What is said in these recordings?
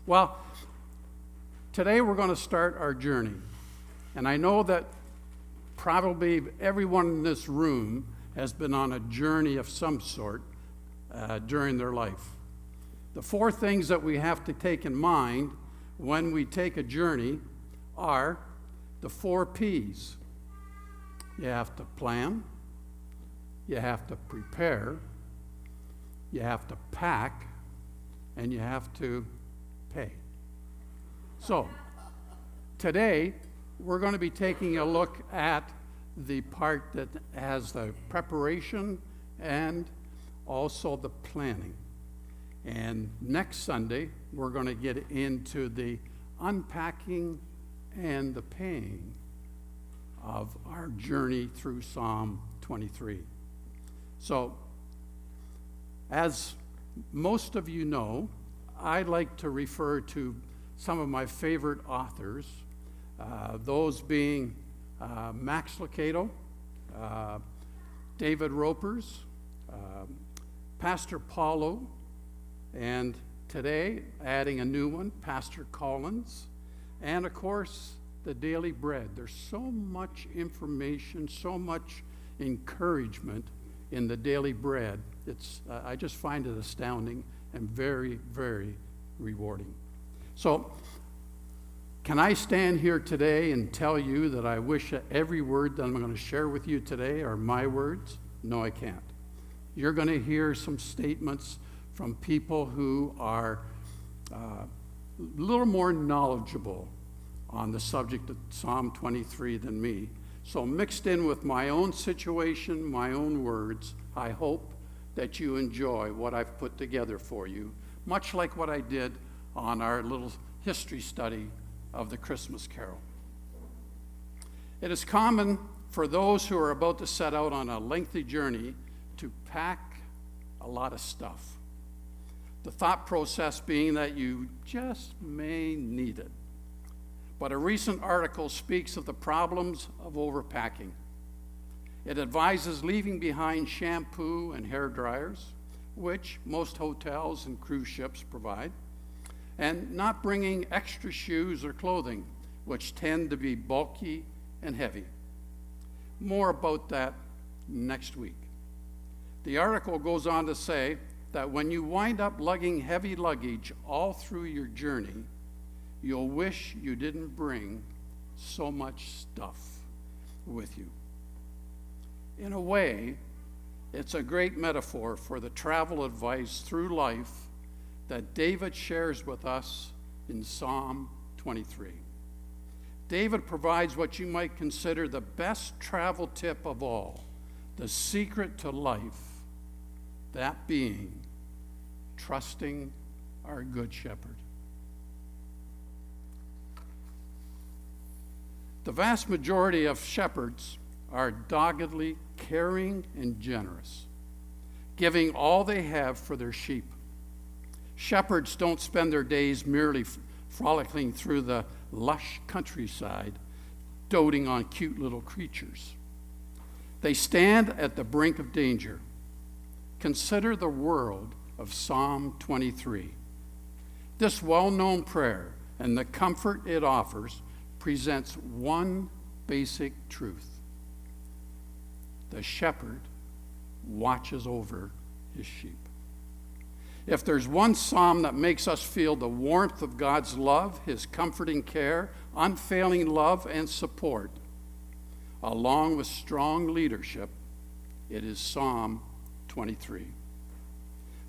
Well, today we're going to start our journey. And I know that probably everyone in this room has been on a journey of some sort during their life. The four things that we have to take in mind when we take a journey are the 4 P's. You have to plan, you have to prepare, you have to pack, and you have to pay. So, today, we're going to be taking a look at the part that has the preparation and also the planning. And next Sunday, we're going to get into the unpacking and the paying of our journey through Psalm 23. So, as most of you know, I like to refer to some of my favorite authors, those being Max Lucado, David Ropers, Pastor Paulo, and today adding a new one, Pastor Collins, and of course the Daily Bread. There's so much information, so much encouragement in the Daily Bread. I just find it astounding and very, very rewarding. So, can I stand here today and tell you that I wish that every word that I'm going to share with you today are my words? No, I can't. You're going to hear some statements from people who are a little more knowledgeable on the subject of Psalm 23 than me. So mixed in with my own situation, my own words, I hope that you enjoy what I've put together for you, much like what I did on our little history study of the Christmas Carol. It is common for those who are about to set out on a lengthy journey to pack a lot of stuff. The thought process being that you just may need it. But a recent article speaks of the problems of overpacking. It advises leaving behind shampoo and hair dryers, which most hotels and cruise ships provide, and not bringing extra shoes or clothing, which tend to be bulky and heavy. More about that next week. The article goes on to say that when you wind up lugging heavy luggage all through your journey, you'll wish you didn't bring so much stuff with you. In a way, it's a great metaphor for the travel advice through life that David shares with us in Psalm 23. David provides what you might consider the best travel tip of all, the secret to life, that being trusting our Good Shepherd. The vast majority of shepherds are doggedly caring and generous, giving all they have for their sheep. Shepherds don't spend their days merely frolicking through the lush countryside, doting on cute little creatures. They stand at the brink of danger. Consider the world of Psalm 23. This well-known prayer and the comfort it offers presents one basic truth. The shepherd watches over his sheep. If there's one psalm that makes us feel the warmth of God's love, his comforting care, unfailing love and support, along with strong leadership, it is Psalm 23.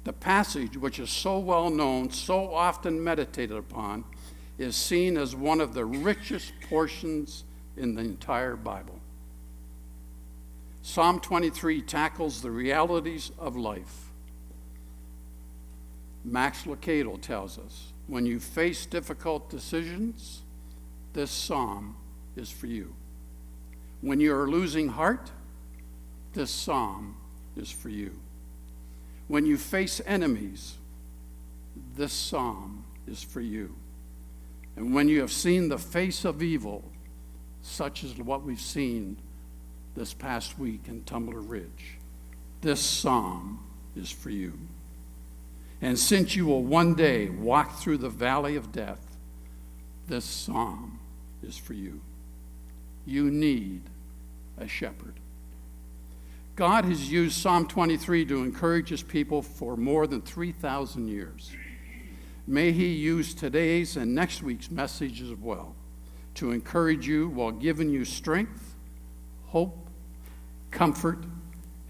The passage, which is so well known, so often meditated upon, is seen as one of the richest portions in the entire Bible. Psalm 23 tackles the realities of life. Max Lucado tells us, when you face difficult decisions, this psalm is for you. When you are losing heart, this psalm is for you. When you face enemies, this psalm is for you. And when you have seen the face of evil, such as what we've seen this past week in Tumbler Ridge, this psalm is for you. And since you will one day walk through the valley of death, this psalm is for you. You need a shepherd. God has used Psalm 23 to encourage his people for more than 3,000 years. May he use today's and next week's message as well to encourage you while giving you strength, hope, comfort,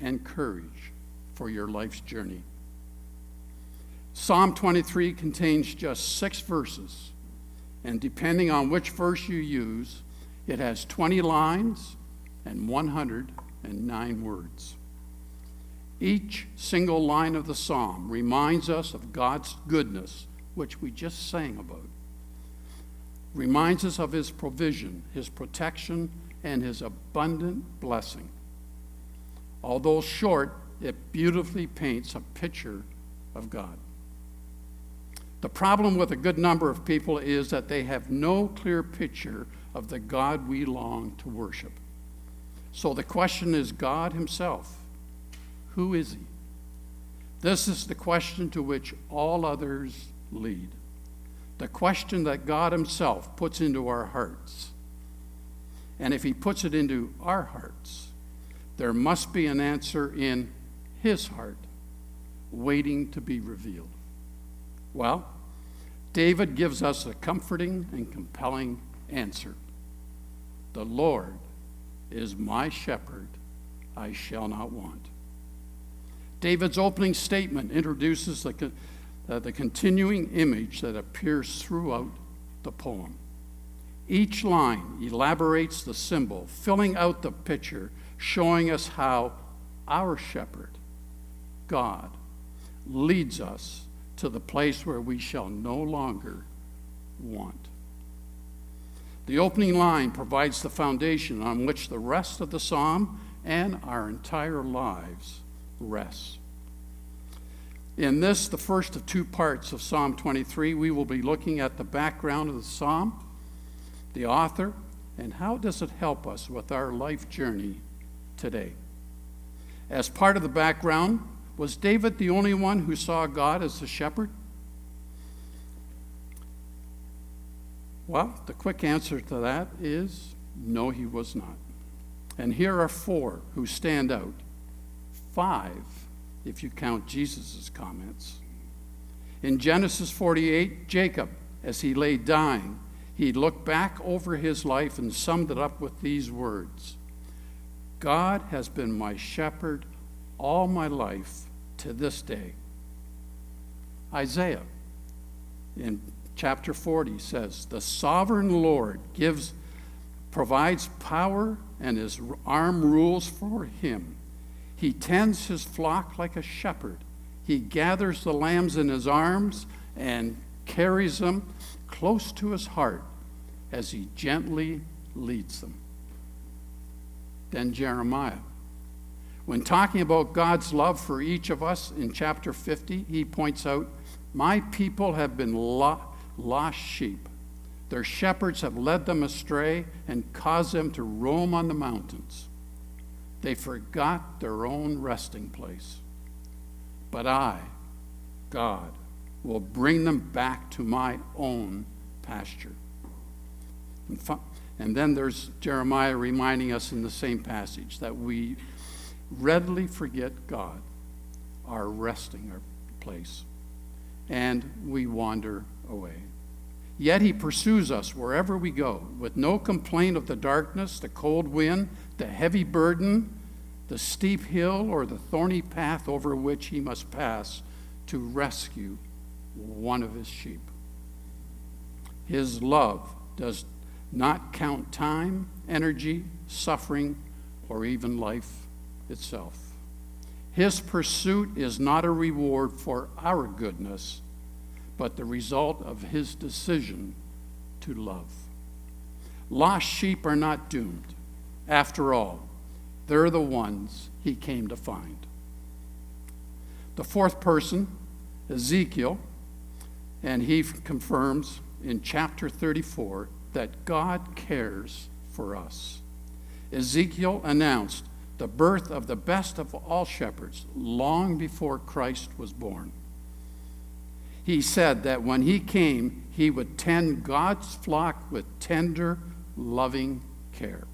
and courage for your life's journey. Psalm 23 contains just 6 verses, and depending on which verse you use, it has 20 lines and 109 words. Each single line of the psalm reminds us of God's goodness, which we just sang about. Reminds us of his provision, his protection, and his abundant blessing. Although short, it beautifully paints a picture of God. The problem with a good number of people is that they have no clear picture of the God we long to worship. So the question is God himself. Who is he? This is the question to which all others lead. The question that God himself puts into our hearts. And if he puts it into our hearts, there must be an answer in his heart, waiting to be revealed. Well, David gives us a comforting and compelling answer. The Lord is my shepherd, I shall not want. David's opening statement introduces the continuing image that appears throughout the poem. Each line elaborates the symbol, filling out the picture, showing us how our shepherd, God, leads us to the place where we shall no longer want. The opening line provides the foundation on which the rest of the psalm and our entire lives rests. In this, the first of 2 parts of Psalm 23, we will be looking at the background of the psalm, the author, and how does it help us with our life journey today. As part of the background, was David the only one who saw God as the shepherd? Well, the quick answer to that is no, he was not. And here are 4 who stand out. 5, if you count Jesus' comments. In Genesis 48, Jacob, as he lay dying, he looked back over his life and summed it up with these words: God has been my shepherd all my life to this day. Isaiah in chapter 40 says, the sovereign Lord provides power, and his arm rules for him. He tends his flock like a shepherd. He gathers the lambs in his arms and carries them close to his heart as he gently leads them. Then Jeremiah. When talking about God's love for each of us in chapter 50, he points out, my people have been lost sheep. Their shepherds have led them astray and caused them to roam on the mountains. They forgot their own resting place. But I, God, will bring them back to my own pasture. And then there's Jeremiah reminding us in the same passage that we readily forget God, our resting place, and we wander away. Yet he pursues us wherever we go, with no complaint of the darkness, the cold wind, the heavy burden, the steep hill, or the thorny path over which he must pass to rescue one of his sheep. His love does not count time, energy, suffering, or even life itself. His pursuit is not a reward for our goodness, but the result of his decision to love. Lost sheep are not doomed. After all, they're the ones he came to find. The 4th person, Ezekiel, and he confirms in chapter 34 that God cares for us. Ezekiel announced the birth of the best of all shepherds long before Christ was born. He said that when he came, he would tend God's flock with tender, loving care.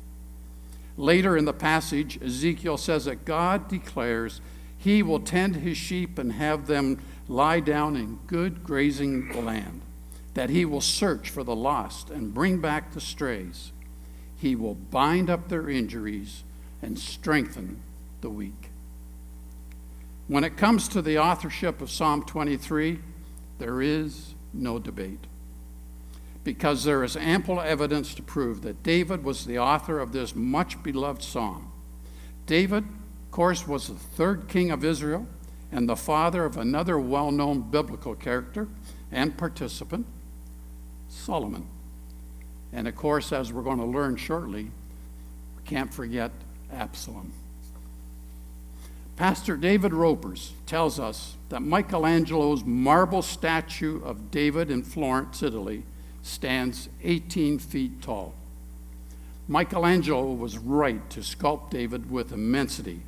Later in the passage, Ezekiel says that God declares he will tend his sheep and have them lie down in good grazing land, that he will search for the lost and bring back the strays. He will bind up their injuries and strengthen the weak. When it comes to the authorship of Psalm 23, there is no debate, because there is ample evidence to prove that David was the author of this much beloved psalm. David, of course, was the third king of Israel and the father of another well-known biblical character and participant, Solomon. And of course, as we're going to learn shortly, we can't forget Absalom. Pastor David Ropers tells us that Michelangelo's marble statue of David in Florence, Italy, stands 18 feet tall. Michelangelo was right to sculpt David with immensity.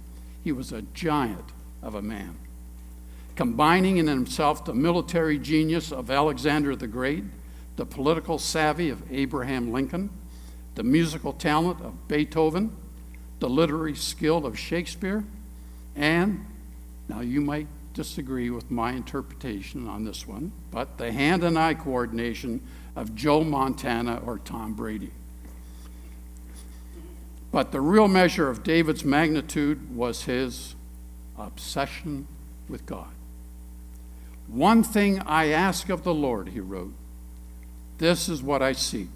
He was a giant of a man, combining in himself the military genius of Alexander the Great, the political savvy of Abraham Lincoln, the musical talent of Beethoven, the literary skill of Shakespeare, and, now you might disagree with my interpretation on this one, but the hand and eye coordination of Joe Montana or Tom Brady. But the real measure of David's magnitude was his obsession with God. One thing I ask of the Lord, he wrote, this is what I seek,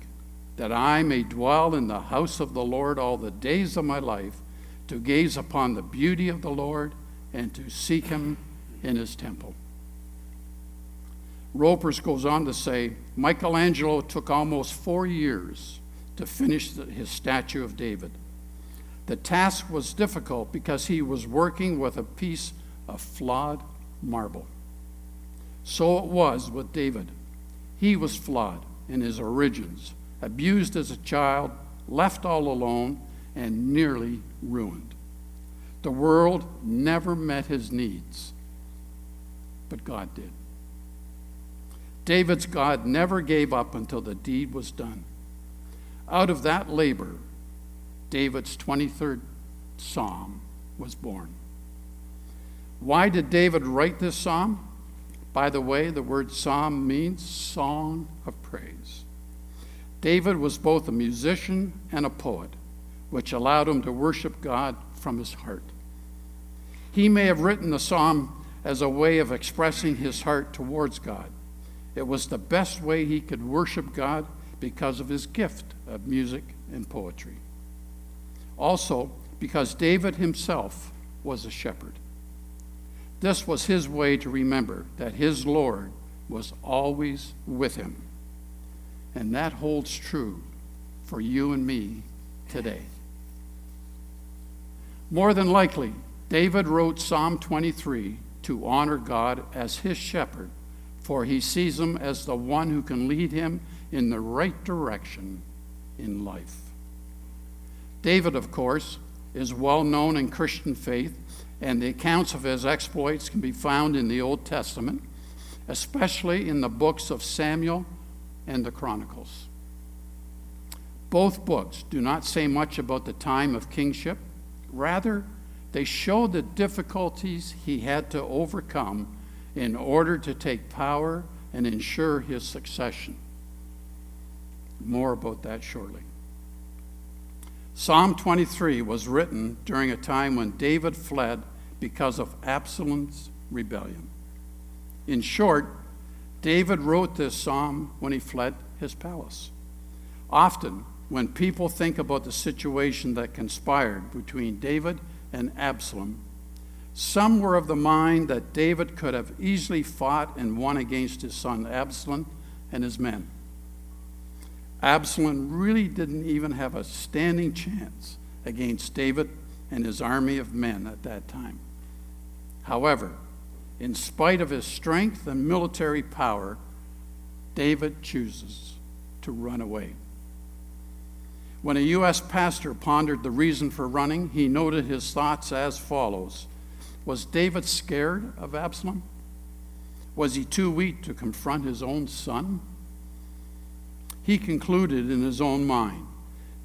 that I may dwell in the house of the Lord all the days of my life, to gaze upon the beauty of the Lord and to seek him in his temple. Ropers goes on to say, Michelangelo took almost 4 years to finish his statue of David. The task was difficult because he was working with a piece of flawed marble. So it was with David. He was flawed in his origins, abused as a child, left all alone, and nearly ruined. The world never met his needs, but God did. David's God never gave up until the deed was done. Out of that labor, David's 23rd psalm was born. Why did David write this psalm? By the way, the word psalm means song of praise. David was both a musician and a poet, which allowed him to worship God from his heart. He may have written the psalm as a way of expressing his heart towards God. It was the best way he could worship God because of his gift of music and poetry. Also, because David himself was a shepherd. This was his way to remember that his Lord was always with him. And that holds true for you and me today. More than likely, David wrote Psalm 23 to honor God as his shepherd, for he sees him as the one who can lead him in the right direction in life. David, of course, is well known in Christian faith, and the accounts of his exploits can be found in the Old Testament, especially in the books of Samuel and the Chronicles. Both books do not say much about the time of kingship. Rather, they show the difficulties he had to overcome in order to take power and ensure his succession. More about that shortly. Psalm 23 was written during a time when David fled because of Absalom's rebellion. In short, David wrote this psalm when he fled his palace. Often, when people think about the situation that conspired between David and Absalom, some were of the mind that David could have easily fought and won against his son Absalom and his men. Absalom really didn't even have a standing chance against David and his army of men at that time. However, in spite of his strength and military power, David chooses to run away. When a U.S. pastor pondered the reason for running, he noted his thoughts as follows. Was David scared of Absalom? Was he too weak to confront his own son? He concluded in his own mind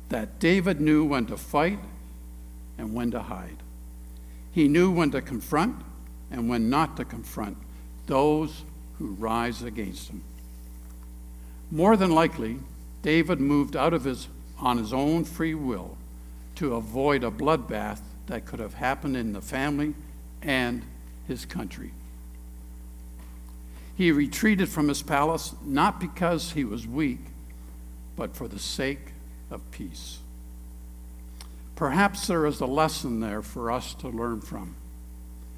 that David knew when to fight and when to hide. He knew when to confront and when not to confront those who rise against him. More than likely, David moved out of on his own free will to avoid a bloodbath that could have happened in the family and his country. He retreated from his palace not because he was weak, but for the sake of peace. Perhaps there is a lesson there for us to learn from.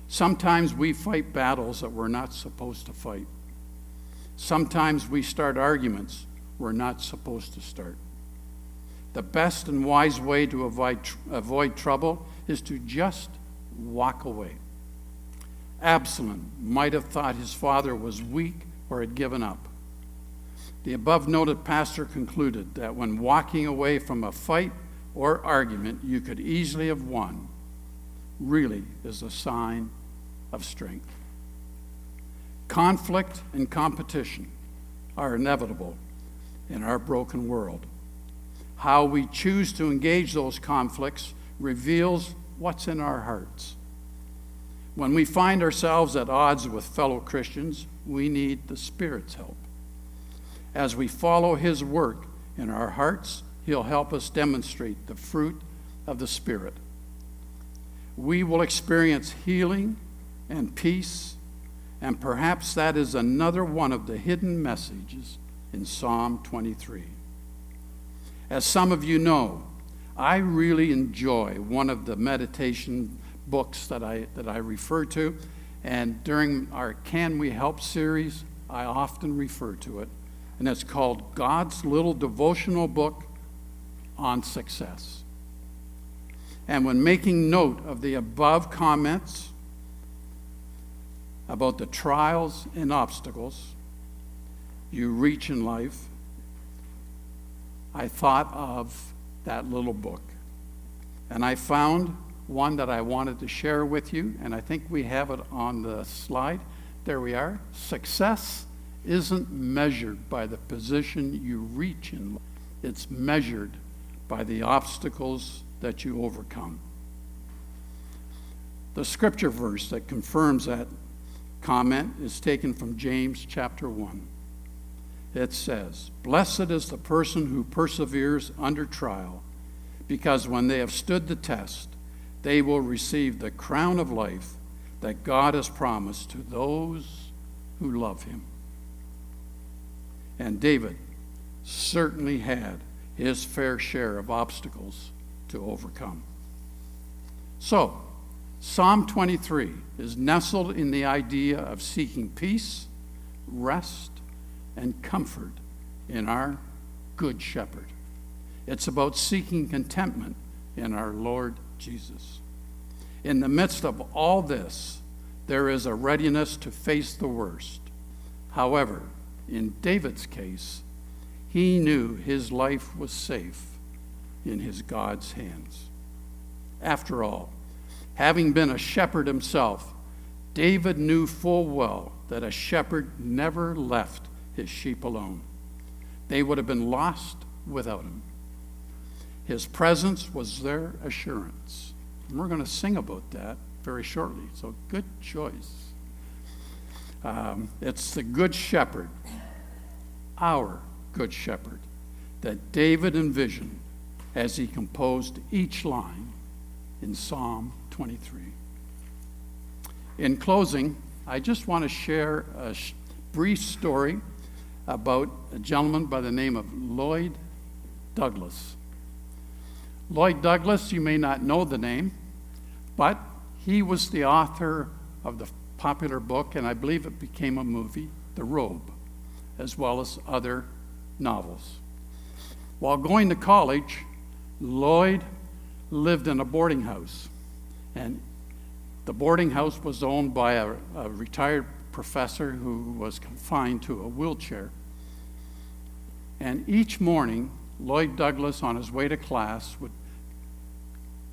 Sometimes we fight battles that we're not supposed to fight. Sometimes we start arguments we're not supposed to start. The best and wise way to avoid trouble is to just walk away. Absalom might have thought his father was weak or had given up. The above-noted pastor concluded that when walking away from a fight or argument you could easily have won really is a sign of strength. Conflict and competition are inevitable in our broken world. How we choose to engage those conflicts reveals what's in our hearts. When we find ourselves at odds with fellow Christians, we need the Spirit's help. As we follow His work in our hearts, He'll help us demonstrate the fruit of the Spirit. We will experience healing and peace, and perhaps that is another one of the hidden messages in Psalm 23. As some of you know, I really enjoy one of the meditation books that I refer to, and during our Can We Help series, I often refer to it, and it's called God's Little Devotional Book on Success. And when making note of the above comments about the trials and obstacles you reach in life, I thought of that little book. And I found one that I wanted to share with you, and I think we have it on the slide. There we are. Success isn't measured by the position you reach in life. It's measured by the obstacles that you overcome. The scripture verse that confirms that comment is taken from James chapter 1. It says, "Blessed is the person who perseveres under trial, because when they have stood the test, they will receive the crown of life that God has promised to those who love Him." And David certainly had his fair share of obstacles to overcome. So, Psalm 23 is nestled in the idea of seeking peace, rest, and comfort in our Good Shepherd. It's about seeking contentment in our Lord Jesus. In the midst of all this, there is a readiness to face the worst. However, in David's case, he knew his life was safe in his God's hands. After all, having been a shepherd himself, David knew full well that a shepherd never left his sheep alone. They would have been lost without him. His presence was their assurance. And we're going to sing about that very shortly, so good choice. It's the Good Shepherd, our Good Shepherd, that David envisioned as he composed each line in Psalm 23. In closing, I just want to share a brief story about a gentleman by the name of Lloyd Douglas. Lloyd Douglas, you may not know the name, but he was the author of the popular book, and I believe it became a movie, The Robe, as well as other novels. While going to college, Lloyd lived in a boarding house, and the boarding house was owned by a retired professor who was confined to a wheelchair. And each morning, Lloyd Douglas, on his way to class, would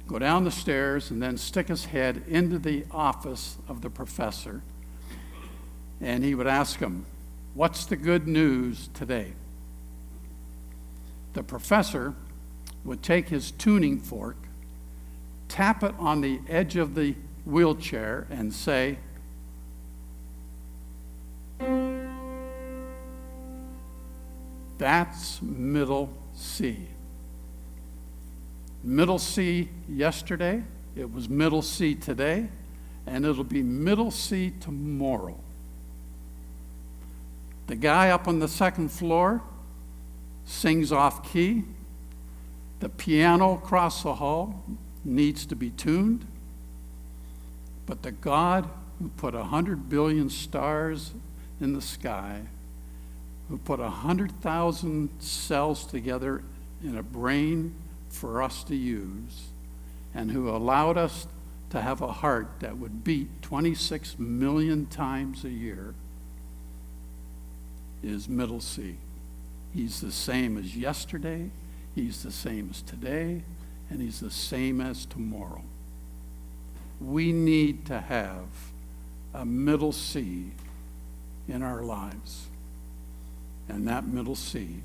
go down the stairs and then stick his head into the office of the professor and he would ask them, "What's the good news today?" The professor would take his tuning fork, tap it on the edge of the wheelchair, and say, "That's middle C." Middle C yesterday, it was middle C today, and it'll be middle C tomorrow. The guy up on the second floor sings off key. The piano across the hall needs to be tuned. But the God who put 100 billion stars in the sky, who put 100,000 cells together in a brain for us to use, and who allowed us to have a heart that would beat 26 million times a year, is middle C. He's the same as yesterday, he's the same as today, and he's the same as tomorrow. We need to have a middle C in our lives, and that middle C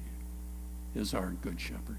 is our Good Shepherd.